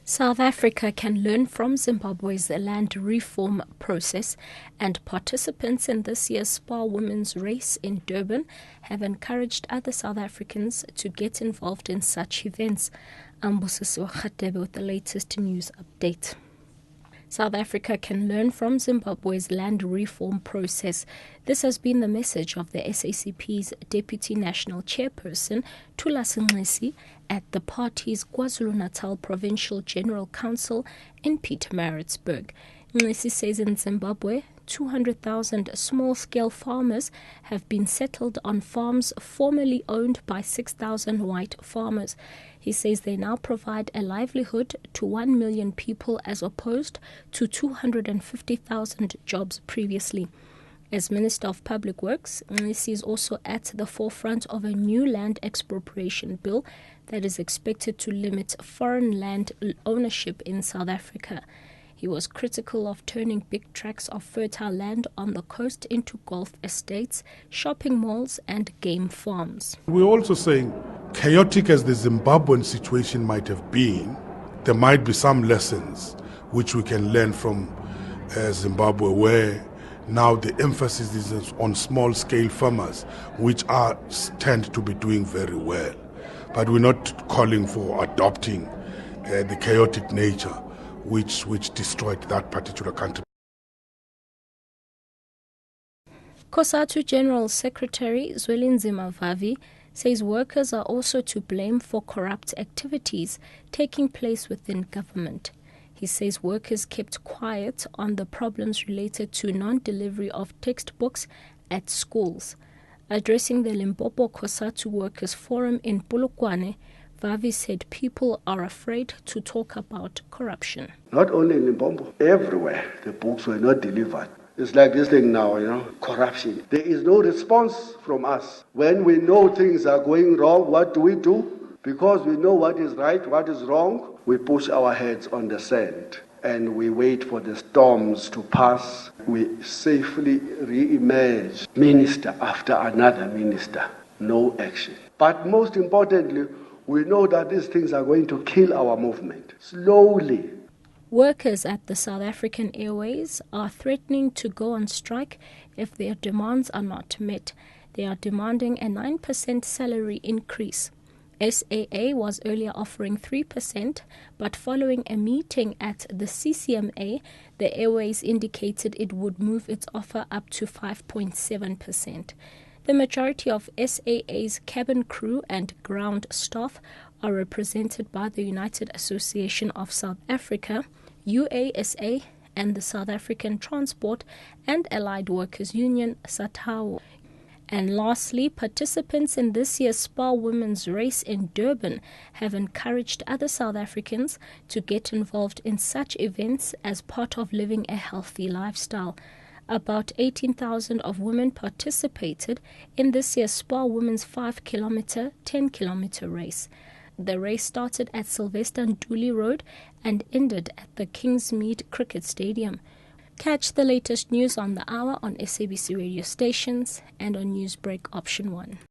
South Africa can learn from Zimbabwe's land reform process, and participants in this year's Spa Women's Race in Durban have encouraged other South Africans to get involved in such events. Ambusisiwe Khatebe with the latest news update. South Africa can learn from Zimbabwe's land reform process. This has been the message of the SACP's Deputy National Chairperson, Thulas Nxesi, at the party's KwaZulu-Natal Provincial General Council in Pietermaritzburg. Nxesi says in Zimbabwe, 200,000 small-scale farmers have been settled on farms formerly owned by 6,000 white farmers. He says they now provide a livelihood to 1 million people as opposed to 250,000 jobs previously. As Minister of Public Works, Nxesi is also at the forefront of a new land expropriation bill that is expected to limit foreign land ownership in South Africa. He was critical of turning big tracts of fertile land on the coast into golf estates, shopping malls and game farms. We're also saying, chaotic as the Zimbabwean situation might have been, there might be some lessons which we can learn from Zimbabwe, where now the emphasis is on small-scale farmers, which tend to be doing very well. But we're not calling for adopting the chaotic nature which destroyed that particular country. COSATU General Secretary Zwelinzima Vavi says workers are also to blame for corrupt activities taking place within government. He says workers kept quiet on the problems related to non-delivery of textbooks at schools. Addressing the Limpopo COSATU Workers Forum in Polokwane, Vavi said people are afraid to talk about corruption. Not only in Limpopo, everywhere the books were not delivered. It's like this thing now, corruption. There is no response from us. When we know things are going wrong, what do? Because we know what is right, what is wrong, we push our heads on the sand and we wait for the storms to pass. We safely re-emerge, minister after another minister. No action. But most importantly, we know that these things are going to kill our movement, slowly. Workers at the South African Airways are threatening to go on strike if their demands are not met. They are demanding a 9% salary increase. SAA was earlier offering 3%, but following a meeting at the CCMA, the Airways indicated it would move its offer up to 5.7%. The majority of SAA's cabin crew and ground staff are represented by the United Association of South Africa, UASA, and the South African Transport and Allied Workers Union, SATAWU. And lastly, participants in this year's Spa Women's Race in Durban have encouraged other South Africans to get involved in such events as part of living a healthy lifestyle. About 18,000 of women participated in this year's Spa Women's 5-kilometer, 10-kilometer race. The race started at Sylvester Ntuli Road and ended at the Kingsmead Cricket Stadium. Catch the latest news on the hour on SABC radio stations and on NewsBreak Option 1.